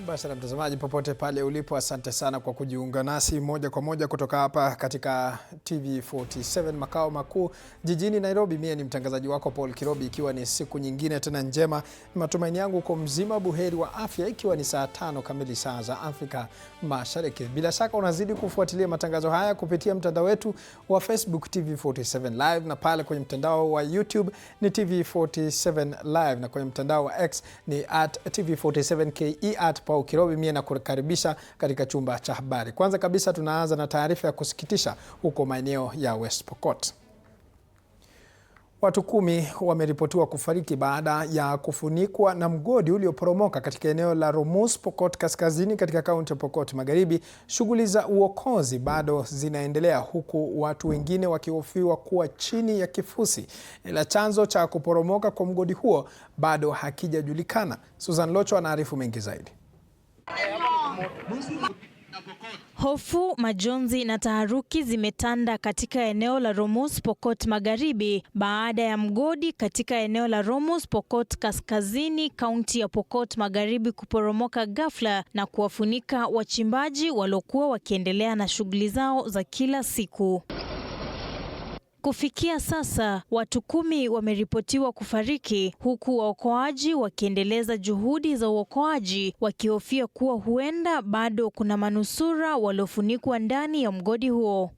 Basi mtazamaji popote pale ulipo, asante sana kwa kujiunga nasi moja kwa moja kutoka hapa katika TV47 makao makuu jijini Nairobi. Mimi ni mtangazaji wako Paul Kirobi, ikiwa ni siku nyingine tena njema. Matumaini yangu uko mzima buheri wa afya, ikiwa ni saa 5 kamili saa za Afrika Mashariki. Bila shaka unazidi kufuatilia matangazo haya kupitia mtandao wetu wa Facebook TV47 Live, na pale kwenye mtandao wa YouTube ni TV47 Live, na kwenye mtandao wa X ni @TV47KE Paul Kirobi. Mimi nakukaribisha katika chumba cha habari. Kwanza kabisa tunaanza na taarifa ya kusikitisha huko maeneo ya West Pokot. Watu 10 wameripotiwa kufariki baada ya kufunikwa na mgodi ulioporomoka katika eneo la Romus, Pokot Kaskazini katika kaunti ya Pokot Magharibi. Shughuli za uokozi bado zinaendelea, huku watu wengine wakihofiwa kuwa chini ya kifusi. Ila chanzo cha kuporomoka kwa mgodi huo bado hakijajulikana. Susan Locho anaarifu mengi zaidi. Hofu, majonzi na taharuki zimetanda katika eneo la Romus, Pokot Magharibi baada ya mgodi katika eneo la Romus, Pokot Kaskazini, kaunti ya Pokot Magharibi kuporomoka ghafla na kuwafunika wachimbaji waliokuwa wakiendelea na shughuli zao za kila siku. Kufikia sasa, watu 10 wameripotiwa kufariki, huku waokoaji wakiendeleza juhudi za uokoaji, wakihofia kuwa huenda bado kuna manusura waliofunikwa ndani ya mgodi huo.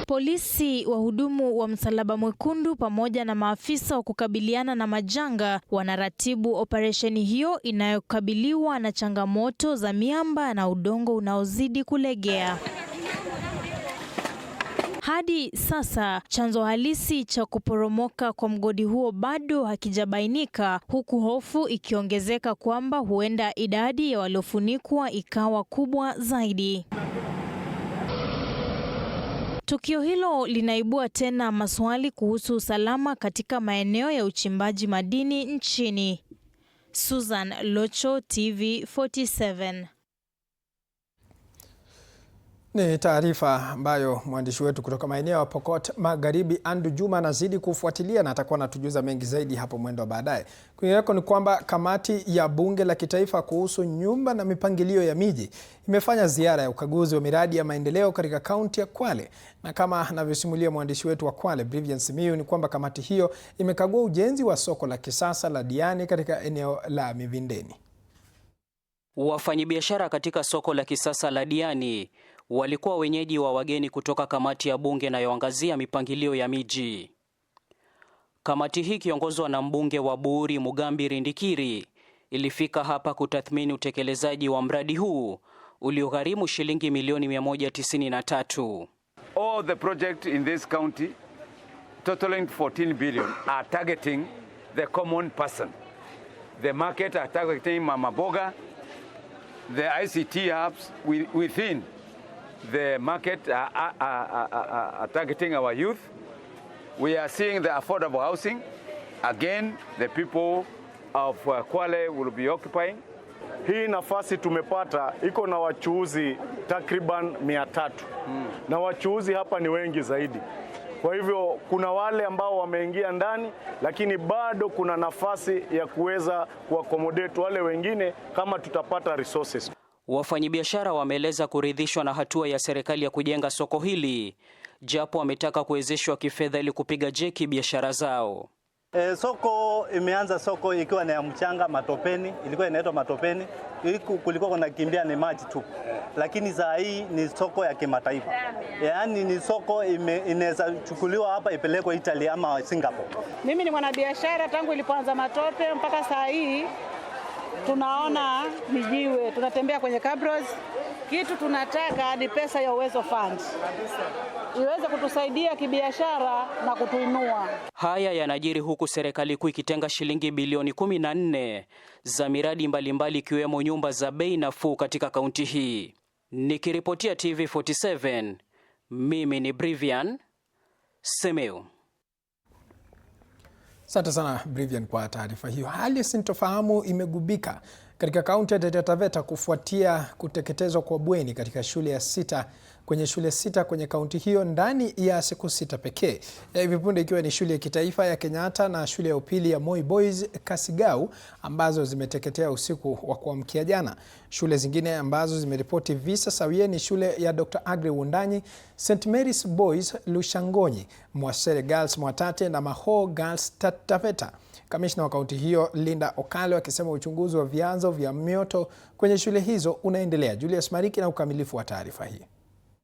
Polisi, wahudumu wa Msalaba Mwekundu pamoja na maafisa wa kukabiliana na majanga wanaratibu operesheni hiyo inayokabiliwa na changamoto za miamba na udongo unaozidi kulegea. Hadi sasa chanzo halisi cha kuporomoka kwa mgodi huo bado hakijabainika, huku hofu ikiongezeka kwamba huenda idadi ya waliofunikwa ikawa kubwa zaidi. Tukio hilo linaibua tena maswali kuhusu usalama katika maeneo ya uchimbaji madini nchini. Susan Locho, TV47. Ni taarifa ambayo mwandishi wetu kutoka maeneo ya Pokot Magharibi Andu Juma anazidi kufuatilia na atakuwa anatujuza mengi zaidi hapo mwendo wa baadaye. Kwingineko ni kwamba kamati ya bunge la kitaifa kuhusu nyumba na mipangilio ya miji imefanya ziara ya ukaguzi wa miradi ya maendeleo katika kaunti ya Kwale, na kama anavyosimulia mwandishi wetu wa Kwale Brivian Simiyu ni kwamba kamati hiyo imekagua ujenzi wa soko la kisasa la Diani katika eneo la Mivindeni. Wafanyabiashara katika soko la kisasa la Diani walikuwa wenyeji wa wageni kutoka kamati ya bunge inayoangazia mipangilio ya miji. Kamati hii kiongozwa na mbunge wa Buuri Mugambi Rindikiri ilifika hapa kutathmini utekelezaji wa mradi huu uliogharimu shilingi milioni 193. All the projects in this county totaling 14 billion are targeting the common person. The market are targeting Mama Boga, the ICT hubs within the market are targeting our youth. We are seeing the affordable housing. Again, the people of Kwale will be occupying. Hii nafasi tumepata iko na wachuuzi takriban 300. Na wachuuzi hapa ni wengi zaidi. Kwa hivyo kuna wale ambao wameingia ndani, lakini bado kuna nafasi ya kuweza kuaccommodate wale wengine kama tutapata resources. Wafanyabiashara wameeleza kuridhishwa na hatua ya serikali ya kujenga soko hili, japo wametaka kuwezeshwa kifedha ili kupiga jeki biashara zao. Soko imeanza soko ikiwa na ya mchanga matopeni, ilikuwa inaitwa matopeni, kulikuwa kuna kimbia ni maji tu. Lakini saa hii ni soko ya kimataifa. Yaani ni soko inaweza chukuliwa hapa ipelekwe Italy ama Singapore. Mimi ni mwanabiashara tangu ilipoanza matope mpaka saa hii tunaona mijiwe, tunatembea kwenye cabros. Kitu tunataka ni pesa ya Uwezo Fund iweze kutusaidia kibiashara na kutuinua. Haya yanajiri huku serikali kuu ikitenga shilingi bilioni 14 za miradi mbalimbali ikiwemo nyumba za bei nafuu katika kaunti hii. Nikiripotia TV47, mimi ni Brivian Simiyu. Asante sana Brivian kwa taarifa hiyo. Hali ya sintofahamu imegubika katika kaunti ya Taita Taveta kufuatia kuteketezwa kwa bweni katika shule ya 6 kwenye shule 6 kwenye kaunti hiyo ndani ya siku 6 pekee. Hivi punde ikiwa ni shule ya kitaifa ya Kenyatta na shule ya upili ya Moi Boys Kasigau ambazo zimeteketea usiku wa kuamkia jana. Shule zingine ambazo zimeripoti visa sawia ni shule ya Dr. Aggrey Wundanyi, St. Mary's Boys Lushangonyi, Mwasere Girls Mwatate na Maho Girls Taveta. Kamishna wa kaunti hiyo Linda Okalo akisema uchunguzi wa vyanzo vya mioto kwenye shule hizo unaendelea. Julius Mariki na ukamilifu wa taarifa hii.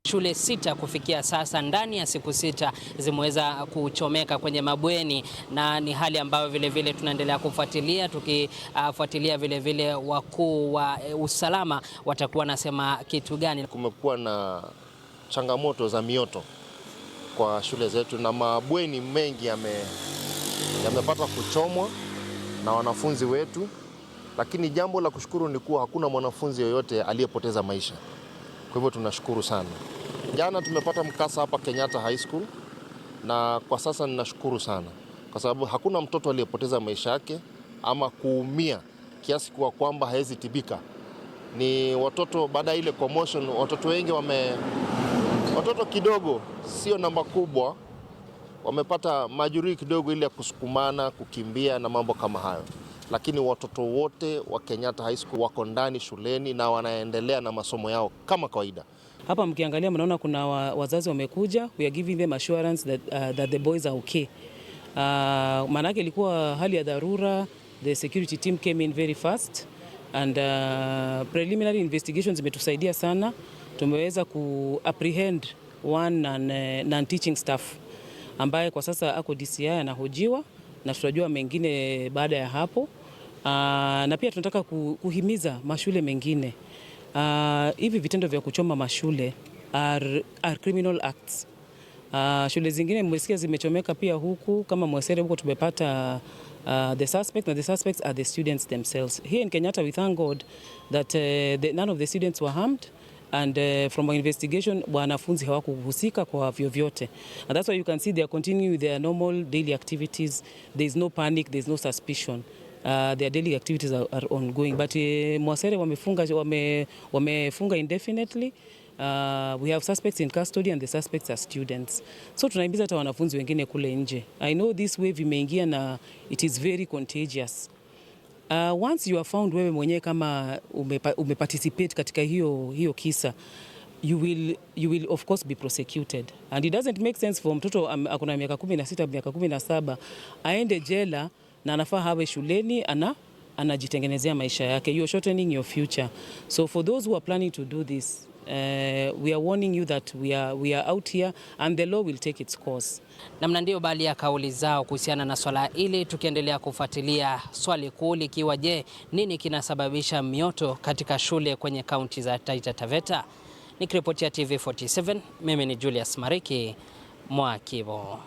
Shule 6 kufikia sasa ndani ya siku 6 zimeweza kuchomeka kwenye mabweni, na ni hali ambayo vile tunaendelea kufuatilia, tukifuatilia vile wakuu wa usalama watakuwa nasema kitu gani. Kumekuwa na changamoto za mioto kwa shule zetu na mabweni mengi yamepata kuchomwa na wanafunzi wetu, lakini jambo la kushukuru ni kuwa hakuna mwanafunzi yoyote aliyepoteza maisha. Kwa hivyo tunashukuru sana. Jana tumepata mkasa hapa Kenyatta High School, na kwa sasa ninashukuru sana kwa sababu hakuna mtoto aliyepoteza maisha yake ama kuumia kiasi kwa kwamba hawezi tibika. Ni watoto baada ile commotion, watoto wengi watoto kidogo, sio namba kubwa, wamepata majeruhi kidogo ile ya kusukumana, kukimbia na mambo kama hayo. Lakini watoto wote wa Kenyatta High School wako ndani shuleni na wanaendelea na masomo yao kama kawaida. Hapa mkiangalia mnaona kuna wazazi wamekuja, we are giving them assurance that the boys are okay. Maanake ilikuwa hali ya dharura, the security team came in very fast and preliminary investigations zimetusaidia sana. Tumeweza ku-apprehend one non-teaching staff ambaye kwa sasa ako DCI anahojiwa, na tutajua mengine baada ya hapo. Na pia tunataka kuhimiza mashule mengine. Hivi vitendo vya kuchoma mashule are criminal acts. Shule zingine mmesikia zimechomeka pia huku, kama Mwesere huko tumepata the suspect, and the suspects are the students themselves. Here in Kenyatta we thank God that none of the students were harmed. And from our investigation, wanafunzi hawakuhusika kwa vyovyote. And that's why you can see they are continuing with their normal daily activities. There is no panic, there is no suspicion. Their daily activities are ongoing. But Mwasere wamefunga indefinitely. We have suspects in custody and the suspects are students. So tunahimiza hata wanafunzi wengine kule nje. I know this wave imeingia na it is very contagious. Once you are found wewe mwenyewe kama umeparticipate katika hiyo kisa, you will of course be prosecuted, and it doesn't make sense for mtoto akona miaka 16 miaka 17 aende jela na anafaa hawe shuleni anajitengenezea maisha yake. You are shortening your future. So for those who are planning to do this, we are warning you that we are out here and the law will take its course. Namna ndio baadhi ya kauli zao kuhusiana na swala hili, tukiendelea kufuatilia swali kuu likiwa je, nini kinasababisha mioto katika shule kwenye kaunti za Taita Taveta. Nikiripotia TV47, mimi ni Julius Mariki Mwakibo.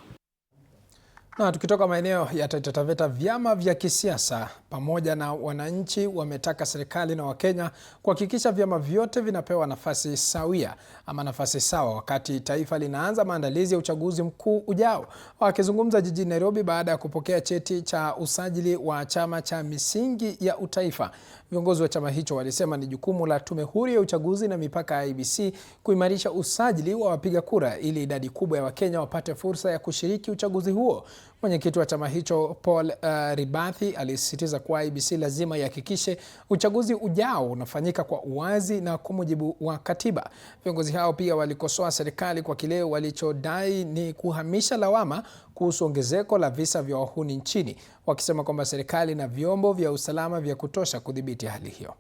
Na tukitoka maeneo ya Taita Taveta, vyama vya kisiasa pamoja na wananchi wametaka serikali na Wakenya kuhakikisha vyama vyote vinapewa nafasi sawia ama nafasi sawa wakati taifa linaanza maandalizi ya uchaguzi mkuu ujao. Wakizungumza jijini Nairobi baada ya kupokea cheti cha usajili wa chama cha misingi ya utaifa, viongozi wa chama hicho walisema ni jukumu la Tume Huru ya Uchaguzi na Mipaka IEBC kuimarisha usajili wa wapiga kura ili idadi kubwa ya Wakenya wapate fursa ya kushiriki uchaguzi huo. Mwenyekiti wa chama hicho Paul Ribathi alisisitiza kuwa IEBC lazima ihakikishe uchaguzi ujao unafanyika kwa uwazi na kwa mujibu wa katiba. Viongozi hao pia walikosoa serikali kwa kile walichodai ni kuhamisha lawama kuhusu ongezeko la visa vya wahuni nchini, wakisema kwamba serikali na vyombo vya usalama vya kutosha kudhibiti hali hiyo.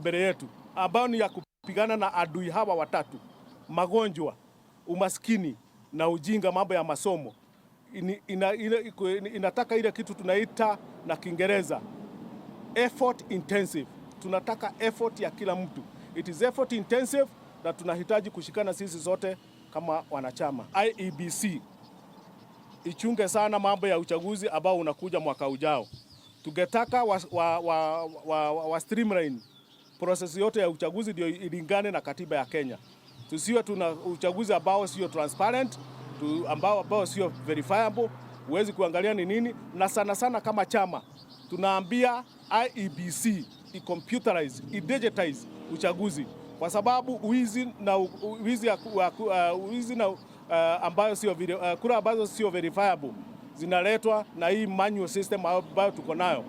Mbele yetu ambao ni ya kupigana na adui hawa watatu: magonjwa, umaskini na ujinga, mambo ya masomo. Inataka ile kitu tunaita na Kiingereza effort intensive. Tunataka effort ya kila mtu. It is effort intensive, na tunahitaji kushikana sisi zote kama wanachama. IEBC ichunge sana mambo ya uchaguzi ambao unakuja mwaka ujao. Tungetaka wa streamline process yote ya uchaguzi ndio ilingane na katiba ya Kenya. Tusiwe tuna uchaguzi ambao sio transparent, ambao sio verifiable, huwezi kuangalia ni nini, na sana sana kama chama tunaambia IEBC i-computerize, i-digitize uchaguzi, kwa sababu uwizi na ambayo sio kura ambazo sio verifiable zinaletwa na hii manual system ambayo tuko nayo.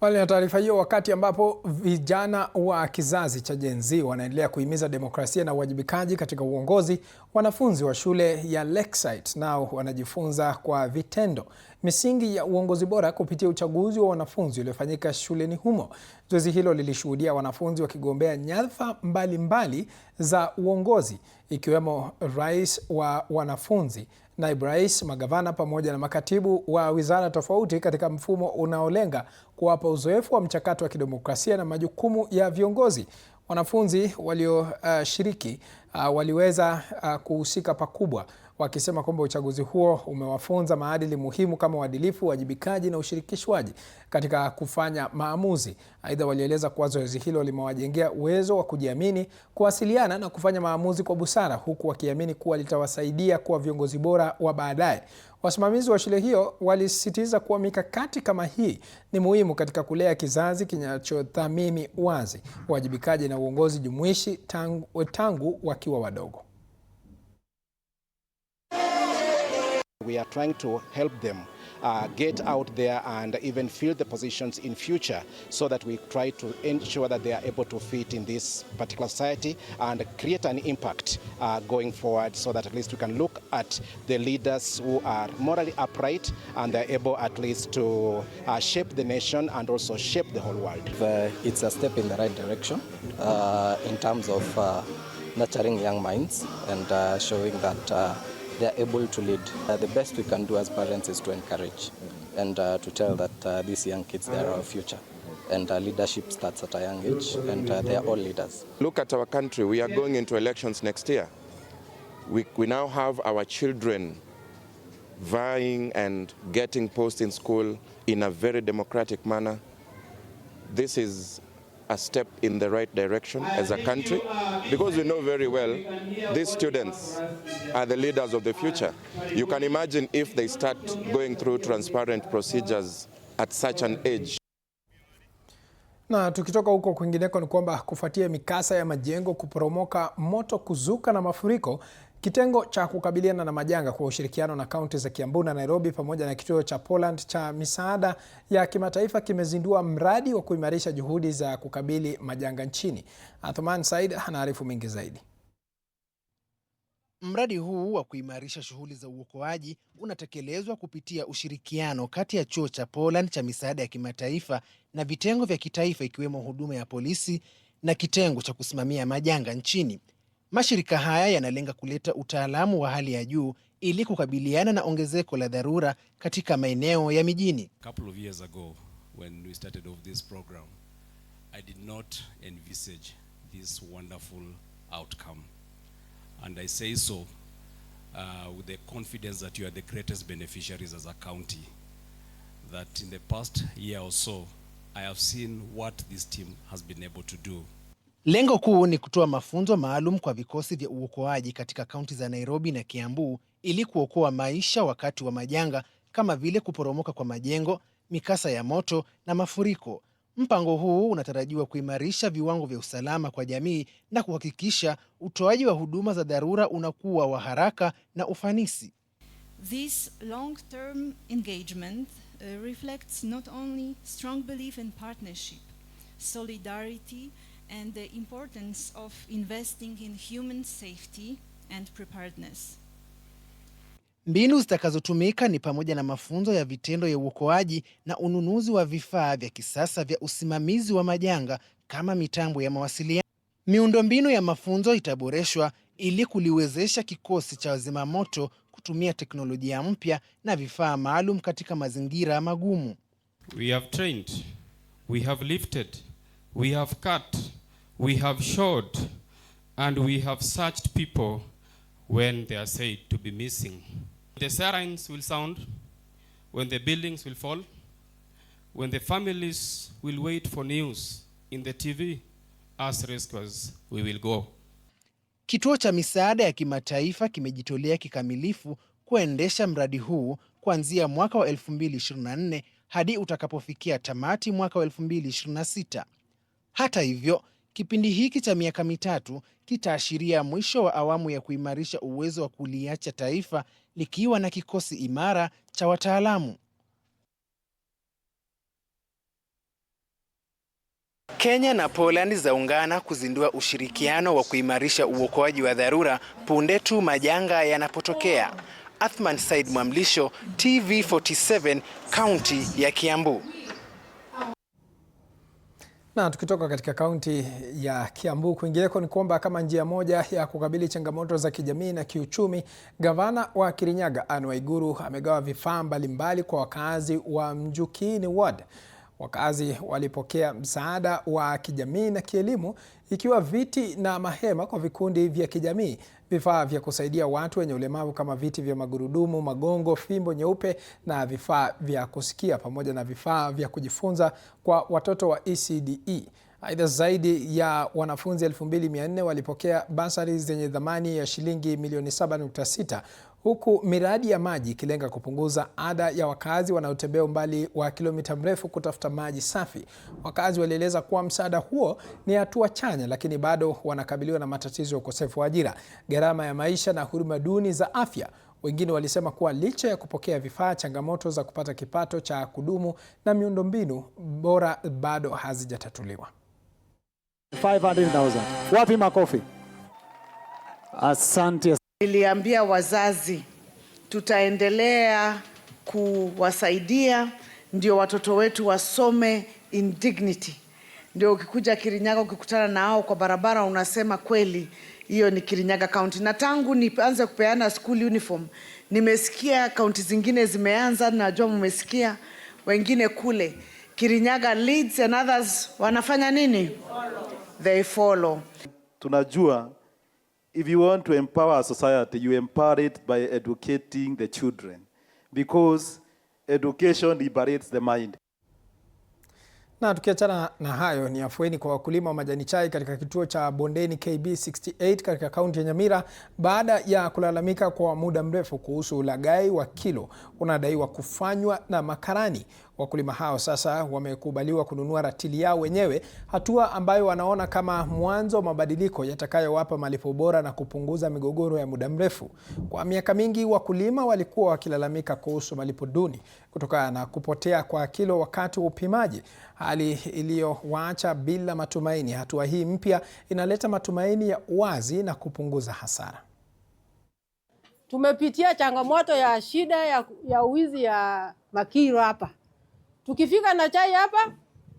Wale na taarifa hiyo wakati ambapo vijana wa kizazi cha Gen Z wanaendelea kuhimiza demokrasia na uwajibikaji katika uongozi, wanafunzi wa shule ya Lakeside nao wanajifunza kwa vitendo misingi ya uongozi bora kupitia uchaguzi wa wanafunzi uliofanyika shuleni humo. Zoezi hilo lilishuhudia wanafunzi wakigombea nyadhifa mbalimbali za uongozi ikiwemo rais wa wanafunzi, naibu rais, magavana pamoja na makatibu wa wizara tofauti katika mfumo unaolenga kuwapa uzoefu wa mchakato wa kidemokrasia na majukumu ya viongozi. Wanafunzi walioshiriki waliweza kuhusika pakubwa, wakisema kwamba uchaguzi huo umewafunza maadili muhimu kama uadilifu, uwajibikaji na ushirikishwaji katika kufanya maamuzi. Aidha, walieleza kuwa zoezi hilo limewajengea uwezo wa kujiamini, kuwasiliana na kufanya maamuzi kwa busara, huku wakiamini kuwa litawasaidia kuwa viongozi bora wa baadaye. Wasimamizi wa shule hiyo walisisitiza kuwa mikakati kama hii ni muhimu katika kulea kizazi kinachothamini uwazi, uwajibikaji na uongozi jumuishi tangu wakiwa wadogo. We are trying to help them get out there and even fill the positions in future, so that we try to ensure that they are able to fit in this particular society and create an impact going forward, so that at least we can look at the leaders who are morally upright and they're able at least to shape the nation and also shape the whole world. It's a step in the right direction in terms of nurturing young minds and showing that they are able to lead. The best we can do as parents is to encourage and to tell that these young kids, they are our future. And leadership starts at a young age, and they are all leaders. Look at our country. We are going into elections next year. We now have our children vying and getting posts in school in a very democratic manner. This is a step in the right direction as a country, because we know very well these students are the leaders of the future. You can imagine if they start going through transparent procedures at such an age. Na tukitoka huko kwingineko ni kwamba kufuatia mikasa ya majengo kuporomoka, moto kuzuka na mafuriko, kitengo cha kukabiliana na majanga kwa ushirikiano na kaunti za Kiambu na Nairobi pamoja na kituo cha Poland cha misaada ya kimataifa kimezindua mradi wa kuimarisha juhudi za kukabili majanga nchini. Athuman Said anaarifu mengi zaidi. Mradi huu wa kuimarisha shughuli za uokoaji unatekelezwa kupitia ushirikiano kati ya chuo cha Poland cha misaada ya kimataifa na vitengo vya kitaifa ikiwemo huduma ya polisi na kitengo cha kusimamia majanga nchini. Mashirika haya yanalenga kuleta utaalamu wa hali ya juu ili kukabiliana na ongezeko la dharura katika maeneo ya mijini. A couple of years ago when we started off this program, I did not envisage this wonderful outcome. And I say so with the confidence that you are the greatest beneficiaries as a county. That in the past year or so, I have seen what this team has been able to do. Lengo kuu ni kutoa mafunzo maalum kwa vikosi vya uokoaji katika kaunti za Nairobi na Kiambu ili kuokoa maisha wakati wa majanga kama vile kuporomoka kwa majengo, mikasa ya moto na mafuriko. Mpango huu unatarajiwa kuimarisha viwango vya usalama kwa jamii na kuhakikisha utoaji wa huduma za dharura unakuwa wa haraka na ufanisi. This long-term engagement reflects not only strong belief in partnership, solidarity, and the importance of investing in human safety and preparedness. Mbinu zitakazotumika ni pamoja na mafunzo ya vitendo ya uokoaji na ununuzi wa vifaa vya kisasa vya usimamizi wa majanga kama mitambo ya mawasiliano. Miundombinu ya mafunzo itaboreshwa ili kuliwezesha kikosi cha wazimamoto kutumia teknolojia mpya na vifaa maalum katika mazingira magumu. We have trained, we have lifted, we have cut, we have shot, and we have searched people when they are said to be missing. The sirens will sound, when the buildings will fall, when the families will wait for news in the TV, as rescuers we will go. Kituo cha misaada ya kimataifa kimejitolea kikamilifu kuendesha mradi huu kuanzia mwaka wa 2024 hadi utakapofikia tamati mwaka wa 2026. Hata hivyo, kipindi hiki cha miaka mitatu kitaashiria mwisho wa awamu ya kuimarisha uwezo wa kuliacha taifa likiwa na kikosi imara cha wataalamu. Kenya na Poland zaungana kuzindua ushirikiano wa kuimarisha uokoaji wa dharura punde tu majanga yanapotokea. Athman Said Mwamlisho, TV47, kaunti ya Kiambu. Na tukitoka katika kaunti ya Kiambu kwingineko ni kwamba kama njia moja ya kukabili changamoto za kijamii na kiuchumi, gavana wa Kirinyaga Anne Waiguru amegawa vifaa mbalimbali kwa wakazi wa Mjukini Ward. Wakazi walipokea msaada wa kijamii na kielimu ikiwa viti na mahema kwa vikundi vya kijamii, vifaa vya kusaidia watu wenye ulemavu kama viti vya magurudumu, magongo, fimbo nyeupe na vifaa vya kusikia pamoja na vifaa vya kujifunza kwa watoto wa ECDE. Aidha, zaidi ya wanafunzi 2400 walipokea basari zenye thamani ya shilingi milioni 7.6, huku miradi ya maji ikilenga kupunguza ada ya wakazi wanaotembea umbali wa kilomita mrefu kutafuta maji safi. Wakazi walieleza kuwa msaada huo ni hatua chanya, lakini bado wanakabiliwa na matatizo ya ukosefu wa ajira, gharama ya maisha na huduma duni za afya. Wengine walisema kuwa licha ya kupokea vifaa, changamoto za kupata kipato cha kudumu na miundombinu bora bado hazijatatuliwa. 500,000. Wapi makofi? Asante. Niliambia wazazi tutaendelea kuwasaidia ndio watoto wetu wasome in dignity. Ndio ukikuja Kirinyaga ukikutana nao kwa barabara unasema kweli hiyo ni Kirinyaga County. Na tangu nianze kupeana school uniform nimesikia kaunti zingine zimeanza, najua mmesikia wengine kule. Kirinyaga leads and others wanafanya nini? They follow. Tunajua if you want to empower a society, you empower it by educating the children, because education liberates the mind. Na tukiachana na hayo, ni afueni kwa wakulima wa majani chai katika kituo cha Bondeni KB68 katika kaunti ya Nyamira baada ya kulalamika kwa muda mrefu kuhusu ulaghai wa kilo unadaiwa kufanywa na makarani. Wakulima hao sasa wamekubaliwa kununua ratili yao wenyewe, hatua ambayo wanaona kama mwanzo wa mabadiliko yatakayowapa malipo bora na kupunguza migogoro ya muda mrefu. Kwa miaka mingi wakulima walikuwa wakilalamika kuhusu malipo duni kutokana na kupotea kwa kilo wakati wa upimaji, hali iliyowaacha bila matumaini. Hatua hii mpya inaleta matumaini ya uwazi na kupunguza hasara. Tumepitia changamoto ya shida ya uwizi ya makiro hapa. Tukifika na chai hapa,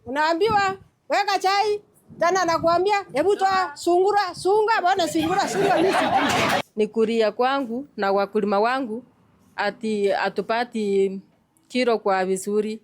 unaambiwa weka chai, tena nakuambia hebu toa sungura, sunga, bwana sunga nisi. Ni kuria kwangu na wakulima wangu ati atupati kilo kwa vizuri.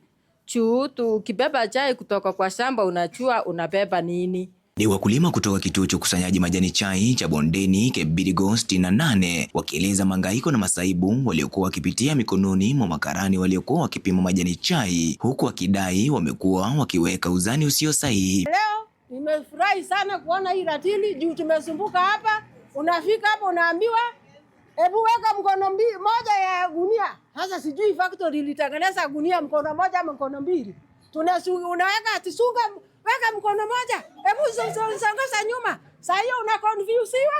Tukibeba chai kutoka kwa shamba unachua unabeba nini? Ni wakulima kutoka kituo cha ukusanyaji majani chai cha Bondeni Kebirigo 68 wakieleza mangaiko na masaibu waliokuwa wakipitia mikononi mwa makarani waliokuwa wakipima majani chai, huku wakidai wamekuwa wakiweka uzani usio sahihi. Leo nimefurahi sana kuona hii ratili juu tumesumbuka hapa. Unafika hapa unaambiwa hebu weka mkono moja ya gunia. Sasa sijui factory ilitengeneza gunia mkono moja ama mkono mbili. Unaweka atisunga weka mkono moja, hebu songesha nyuma. Sasa hiyo unaconfusiwa,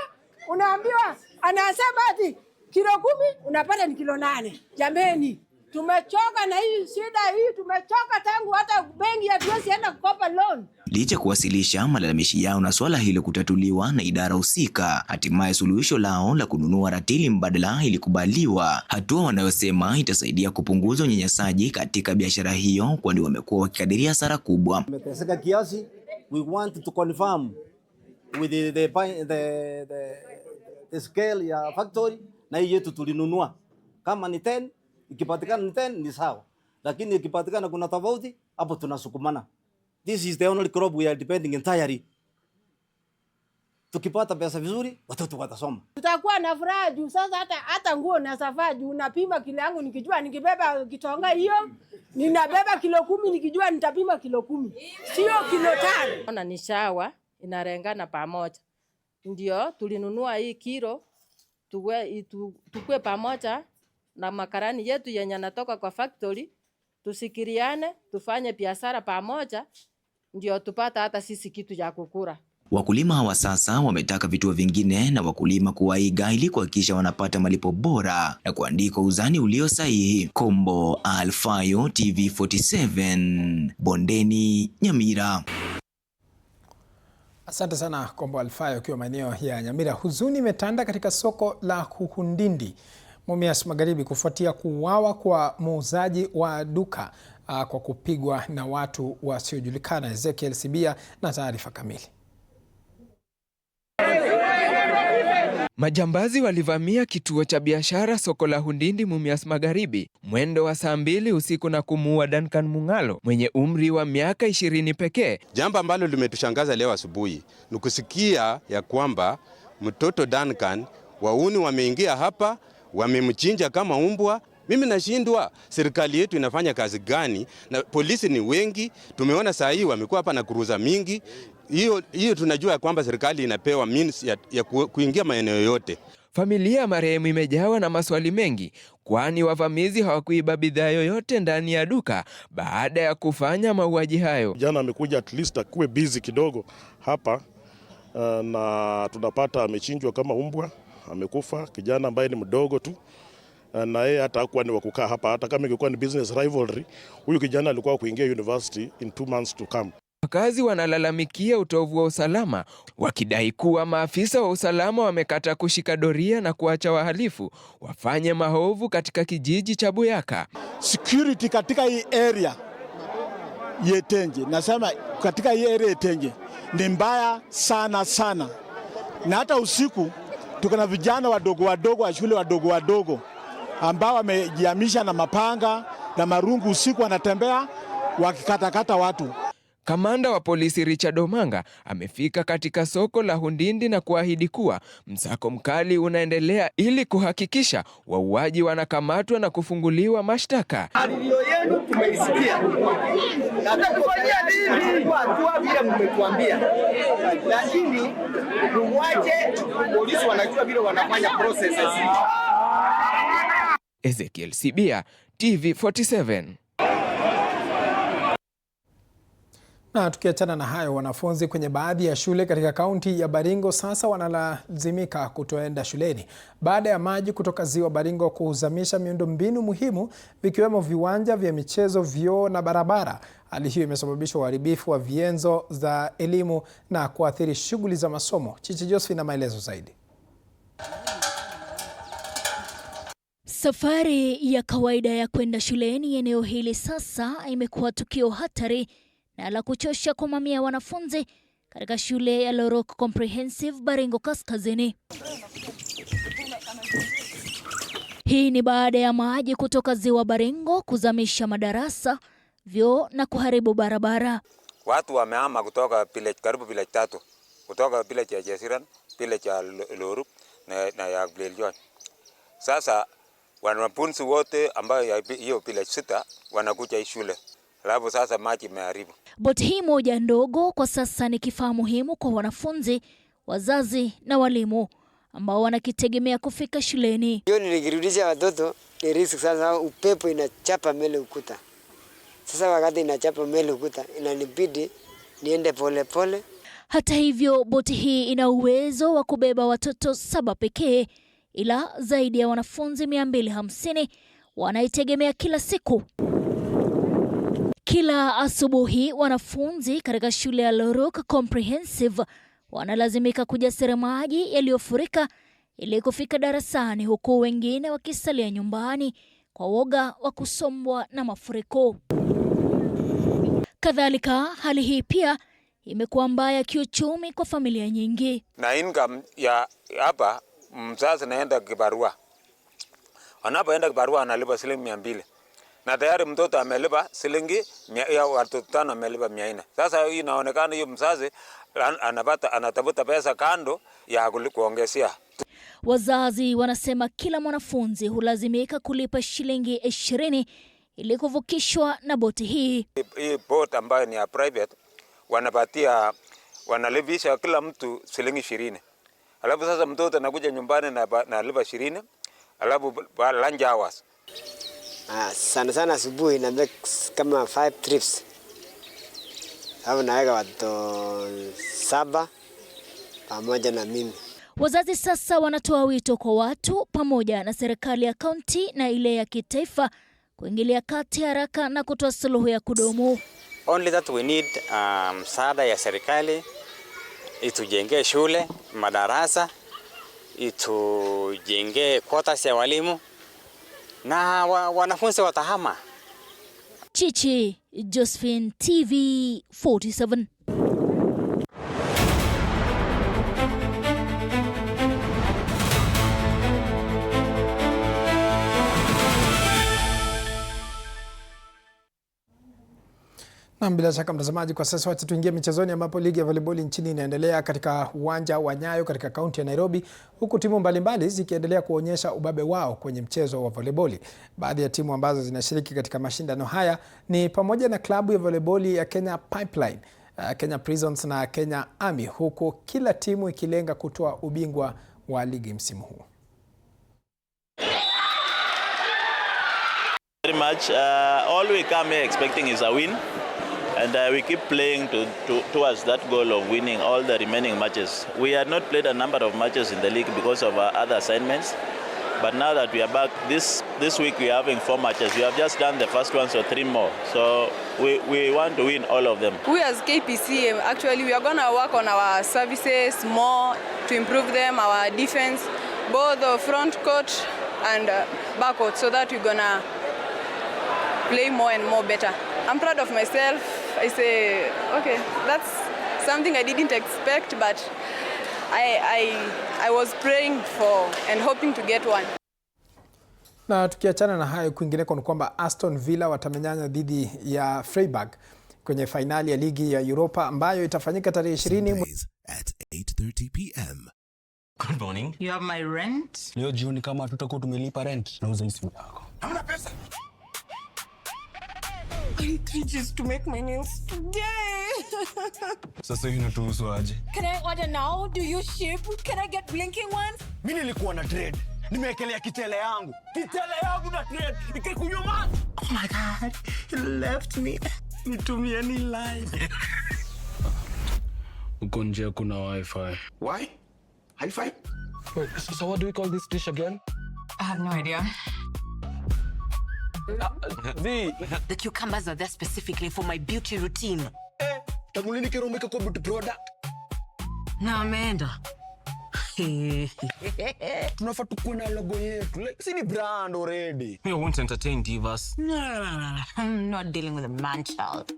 unaambiwa anasema ati kilo 10 unapata ni kilo 8. Jameni, tumechoka na hii shida hii, tumechoka tangu hata benki hatuwezi enda kukopa loan. Licha kuwasilisha malalamishi yao na swala hilo kutatuliwa na idara husika, hatimaye suluhisho lao la kununua ratili mbadala ilikubaliwa, hatua wanayosema itasaidia kupunguza unyanyasaji katika biashara hiyo, kwani wamekuwa wakikadiria hasara kubwa. Tumeteseka kiasi, we want to confirm with the scale ya factory na hii yetu tulinunua. Kama ni 10, ikipatikana ni 10 ni sawa. Lakini ikipatikana kuna tofauti, hapo tunasukumana. This is the only crop we are depending entirely. Tukipata pesa vizuri, watoto watasoma. Tutakuwa na furaha juu sasa hata nguo na safari juu unapima kilo yangu nikijua nikibeba kitonga hiyo, ninabeba kilo 10 nikijua nitapima kilo 10. Sio kilo 5. Ona ni sawa, inarengana pamoja. Ndio tulinunua hii kilo tukue pamoja na makarani yetu yenye natoka kwa factory, tusikiriane, tufanye biashara pamoja, ndio tupata hata sisi kitu cha kukula. Wakulima hawa sasa wametaka vituo vingine na wakulima kuwaiga ili kuhakikisha wanapata malipo bora na kuandika uzani ulio sahihi. Kombo Alfayo, TV47, Bondeni, Nyamira. Asante sana Kombo Alfayo ukiwa maeneo ya Nyamira. Huzuni imetanda katika soko la Huhundindi, Mumias Magharibi kufuatia kuuawa kwa muuzaji wa duka kwa kupigwa na watu wasiojulikana. Ezekiel Sibia na taarifa kamili. Majambazi walivamia kituo cha biashara soko la Hundindi, Mumias Magharibi mwendo wa saa 2 usiku na kumuua Duncan Mungalo mwenye umri wa miaka 20 pekee. Jambo ambalo limetushangaza leo asubuhi ni kusikia ya kwamba mtoto Duncan wauni wameingia hapa, wamemchinja kama umbwa. Mimi nashindwa serikali yetu inafanya kazi gani? Na polisi ni wengi, tumeona saa hii wamekuwa hapa na kuruza mingi. Hiyo tunajua kwamba serikali inapewa means ya kuingia maeneo yote. Familia ya marehemu imejawa na maswali mengi, kwani wavamizi hawakuiba bidhaa yoyote ndani ya duka baada ya kufanya mauaji hayo. Jana amekuja at least akuwe busy kidogo hapa, na tunapata amechinjwa kama umbwa, amekufa kijana ambaye ni mdogo tu, na yeye hata hakuwa ni wa kukaa hapa. Hata kama ingekuwa ni business rivalry, huyu kijana alikuwa kuingia university in 2 months to come. Wakazi wanalalamikia utovu wa usalama, wakidai kuwa maafisa wa usalama wamekata kushika doria na kuacha wahalifu wafanye maovu katika kijiji cha Buyaka. Security katika hii area Yetenje, nasema katika hii area Yetenje ni mbaya sana sana, na hata usiku tuko na vijana wadogo wa shule wadogo ambao wamejihamisha na mapanga na marungu, usiku wanatembea wakikatakata watu. Kamanda wa polisi Richard Omanga amefika katika soko la Hundindi na kuahidi kuwa msako mkali unaendelea ili kuhakikisha wauaji wanakamatwa na kufunguliwa mashtaka. Alio yenu tumeisikia. Na tukufanyia nini? Kwa vile mmetuambia. Lakini muache polisi wanajua vile wanafanya processes. Ezekiel Sibia, TV47. Na tukiachana na hayo, wanafunzi kwenye baadhi ya shule katika kaunti ya Baringo sasa wanalazimika kutoenda shuleni baada ya maji kutoka ziwa Baringo kuzamisha miundombinu muhimu vikiwemo viwanja vya michezo, vyoo na barabara. Hali hiyo imesababisha uharibifu wa vienzo za elimu na kuathiri shughuli za masomo. Chichi Josephine na maelezo zaidi. Safari ya kawaida ya kwenda shuleni eneo hili sasa imekuwa tukio hatari na la kuchosha kwa mamia ya wanafunzi katika shule ya Lorok Comprehensive Baringo Kaskazini. Hii ni baada ya maji kutoka ziwa Baringo kuzamisha madarasa, vyoo na kuharibu barabara. Watu wamehama kutoka karibu village 3, kutoka village ya Jesiran, village ya Lorok na ya Bleljon. Sasa wanafunzi wote ambao hiyo village 6 wanakuja shule. Alafu sasa maji imeharibu. Boti hii moja ndogo kwa sasa ni kifaa muhimu kwa wanafunzi, wazazi na walimu ambao wanakitegemea kufika shuleni. Hiyo nilikirudisha watoto ni risk sasa, upepo inachapa mbele ukuta. Sasa wakati inachapa mbele ukuta inanibidi niende pole pole. Hata hivyo, boti hii ina uwezo wa kubeba watoto 7 pekee, ila zaidi ya wanafunzi 250 wanaitegemea kila siku. Kila asubuhi wanafunzi katika shule ya Lorok Comprehensive wanalazimika kujasira maji yaliyofurika ili kufika darasani, huku wengine wakisalia nyumbani kwa woga wa kusombwa na mafuriko. Kadhalika, hali hii pia imekuwa mbaya kiuchumi kwa familia nyingi. Na income ya hapa mzazi naenda kibarua. Anapoenda kibarua analipa shilingi 200. Na tayari mtoto amelipa shilingi ya watoto 5 amelipa 400. Sasa hii inaonekana hiyo mzazi anatafuta pesa kando ya kuongezea. Wazazi wanasema kila mwanafunzi hulazimika kulipa shilingi 20 ili kuvukishwa na boti hii. Hii boat ambayo ni ya private wanalipisha kila mtu shilingi 20. Alafu sasa mtoto anakuja nyumbani na alipa 20. alafu lunch hours. Sana sana asubuhi na make kama 5 trips. Hapo naweka watu 7 pamoja na mimi. Wazazi sasa wanatoa wito kwa watu pamoja na serikali ya kaunti na ile ya kitaifa kuingilia kati haraka na kutoa suluhu ya kudumu. Only that we need msaada ya serikali itujengee shule, madarasa, itujengee quarters ya walimu na wanafunzi watahama. Chichi Josephine, TV 47. Na bila shaka mtazamaji, kwa sasa wacha tuingie michezoni ambapo ligi ya volleyball nchini inaendelea katika uwanja wa Nyayo katika kaunti ya Nairobi, huku timu mbalimbali zikiendelea kuonyesha ubabe wao kwenye mchezo wa volleyball. Baadhi ya timu ambazo zinashiriki katika mashindano haya ni pamoja na klabu ya volleyball ya Kenya Pipeline, Kenya Prisons na Kenya Army, huku kila timu ikilenga kutoa ubingwa wa ligi msimu huu. Very much. All we come here expecting is a win. And we keep playing towards that goal of winning all the remaining matches. We had not played a number of matches in the league because of our other assignments. But now that we are back, this week we are having 4 matches. We have just done the first one, so 3 more. So we want to win all of them. We as KPC, actually, we are going to work on our services more to improve them, our defense, both the front court and back court, so that we're going to play more and more better. I'm proud of myself. I say, okay, that's something I didn't expect, but I was praying for and hoping to get one. Na tukiachana na hayo, kwingineko ni kwamba Aston Villa watamenyana dhidi ya Freiburg kwenye finali ya ligi ya Europa ambayo itafanyika tarehe 20 at 8:30 p.m. Good morning. You have my rent? Leo jioni kama tutakuwa tumelipa rent, nauza simu yako. Hamna pesa. I need 3 G's to make my nails today. Sasa hivi natuhusu aje? Can I order now? Do you ship? Can I get blinking ones? Mimi nilikuwa na trade. Nimewekelea kitele yangu. Kitele yangu na trade. Nikikunywa maji. Oh my God. You left me. Nitumie ni line. Uko nje kuna wifi. Why? Hi-Fi? Wait, so what do we call this dish again? I have no idea. The cucumbers are there specifically for my beauty routine. Tamulini kero umeka kwa beauty product. Na ameenda. Tunafaa tukuwe na logo yetu. Like, si ni brand already. Me won't entertain divas. No. I'm not dealing with a man child.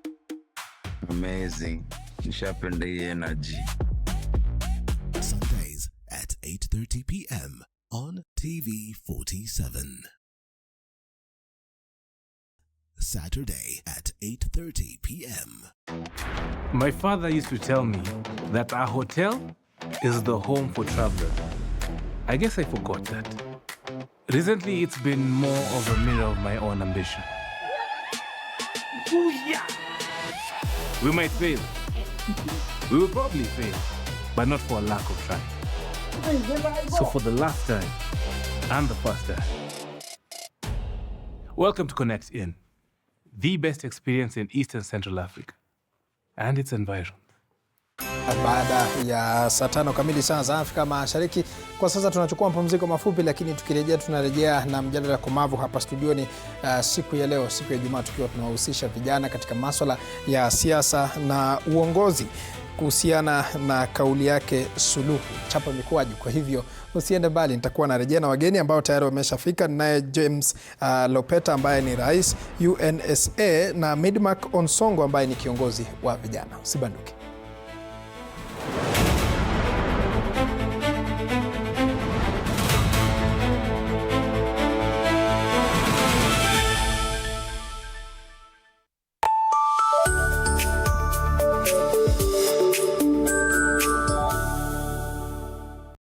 Amazing. Nishapenda hii energy. Sundays at 8:30 p.m. on TV 47. Saturday at 8:30 p.m. My father used to tell me that our hotel is the home for travelers. I guess I forgot that. Recently, it's been more of a mirror of my own ambition. We might fail. We will probably fail, but not for a lack of trying. So for the last time and the first time, welcome to Connect In, the best experience in East and Central Africa and its environment. Baada ya saa 5 kamili saa za Afrika Mashariki, kwa sasa tunachukua mapumziko mafupi, lakini tukirejea tunarejea na mjadala komavu hapa studioni siku ya leo, siku ya Ijumaa, tukiwa tunawahusisha vijana katika masuala ya siasa na uongozi kuhusiana na kauli yake Suluhu chapa mikwaju. Kwa hivyo usiende mbali, nitakuwa narejea na wageni ambao tayari wameshafika. Naye James Lopeta ambaye ni rais UNSA na Midmark Onsongo ambaye ni kiongozi wa vijana. Usibanduke.